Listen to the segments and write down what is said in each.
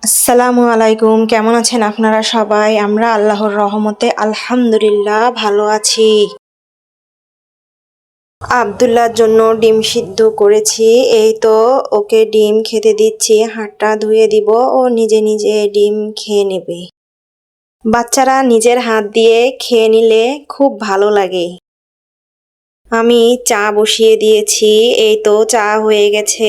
আসসালামু আলাইকুম, কেমন আছেন আপনারা সবাই? আমরা আল্লাহর রহমতে আলহামদুলিল্লাহ ভালো আছি। আব্দুল্লাহর জন্য ডিম সিদ্ধ করেছি। এই তো ওকে ডিম খেতে দিচ্ছি, হাতটা ধুয়ে দিব, ও নিজে নিজে ডিম খেয়ে নেবে। বাচ্চারা নিজের হাত দিয়ে খেয়ে নিলে খুব ভালো লাগে। আমি চা বসিয়ে দিয়েছি। এই তো চা হয়ে গেছে।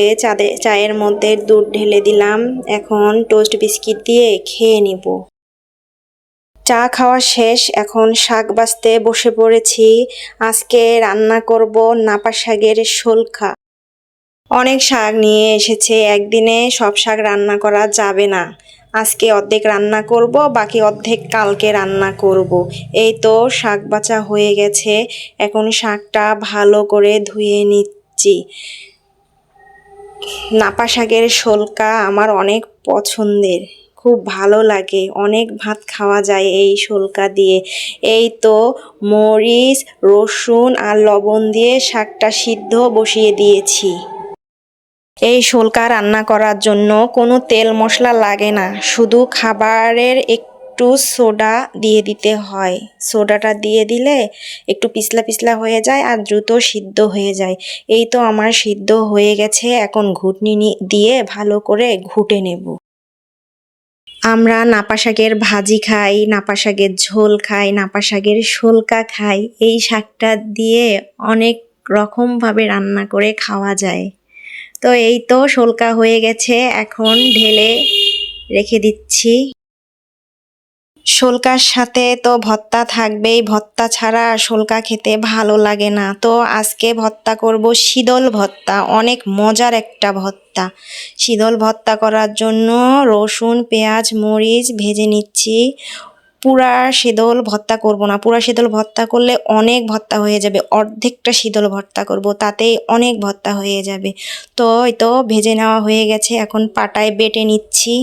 চায়ের মধ্যে দুধ ঢেলে দিলাম। এখন টোস্ট বিস্কিট দিয়ে খেয়ে নিব। চা খাওয়া শেষ, এখন শাক বাছতে বসে পড়েছি। আজকে রান্না করব নাপা শাকের শোলখা। অনেক শাক নিয়ে এসেছে, একদিনে সব শাক রান্না করা যাবে না। আজকে অর্ধেক রান্না করব, বাকি অর্ধেক কালকে রান্না করব। এই তো শাক বাছা হয়ে গেছে, এখন শাকটা ভালো করে ধুয়ে নিচ্ছি। নাপা শাকের শোলকা আমার অনেক পছন্দের, খুব ভালো লাগে, অনেক ভাত খাওয়া যায় এই শোলকা দিয়ে। এই তো মরিচ, রসুন আর লবণ দিয়ে শাকটা সিদ্ধ বসিয়ে দিয়েছি। এই শোলকা রান্না করার জন্য কোনো তেল মশলা লাগে না, শুধু খাবারের একটু সোডা দিয়ে দিতে হয়। সোডাটা দিয়ে দিলে একটু পিছলা পিছলা হয়ে যায় আর দ্রুত সিদ্ধ হয়ে যায়। এই তো আমার সিদ্ধ হয়ে গেছে, এখন ঘুটনি দিয়ে ভালো করে ঘুটে নেব। আমরা নাপা শাকের ভাজি খাই, নাপা শাকের ঝোল খাই, নাপা শাকের শোলকা খাই। এই শাকটা দিয়ে অনেক রকমভাবে রান্না করে খাওয়া যায়। তো এই তো শোলকা হয়ে গেছে, এখন ঢেলে রেখে দিচ্ছি। শোলকার সাথে তো ভর্তা থাকবেই, ভর্তা ছাড়া শোলকা খেতে ভালো লাগে না। তো আজকে ভর্তা করব শীতল ভর্তা, অনেক মজার একটা ভর্তা। শীতল ভর্তা করার জন্য রসুন, পেঁয়াজ, মরিচ ভেজে নিচ্ছি। পুরা শীতল ভর্তা করব না, পুরা শীতল ভর্তা করলে অনেক ভর্তা হয়ে যাবে। অর্ধেকটা শীতল ভর্তা করব, তাতেই অনেক ভর্তা হয়ে যাবে। তো এই তো ভেজে নেওয়া হয়ে গেছে, এখন পাটায় বেটে নিচ্ছি।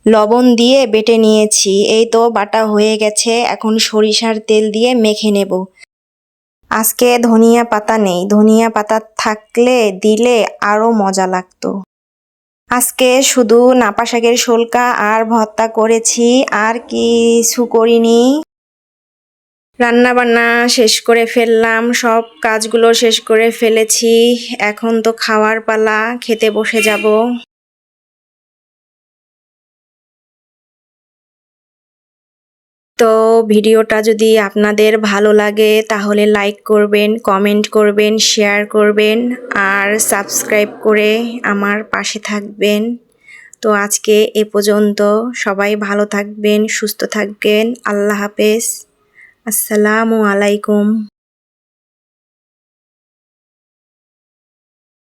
লবণ দিয়ে বেটে নিয়েছি। এই তো বাটা হয়ে গেছে, এখন সরিষার তেল দিয়ে মেখে নেব। আজকে ধনিয়া পাতা নেই, ধনিয়া পাতা থাকলে দিলে আরো মজা লাগতো। আজকে শুধু নাপা শাকের শোলকা আর ভর্তা করেছি, আর কিছু করিনি। রান্না বান্না শেষ করে ফেললাম, সব কাজগুলো শেষ করে ফেলেছি। এখন তো খাওয়ার পালা, খেতে বসে যাব। তো ভিডিওটা যদি আপনাদের ভালো লাগে তাহলে লাইক করবেন, কমেন্ট করবেন, শেয়ার করবেন আর সাবস্ক্রাইব করে আমার পাশে থাকবেন। তো আজকে এ পর্যন্ত, সবাই ভালো থাকবেন, সুস্থ থাকবেন। আল্লাহ হাফেজ। আসসালামু আলাইকুম।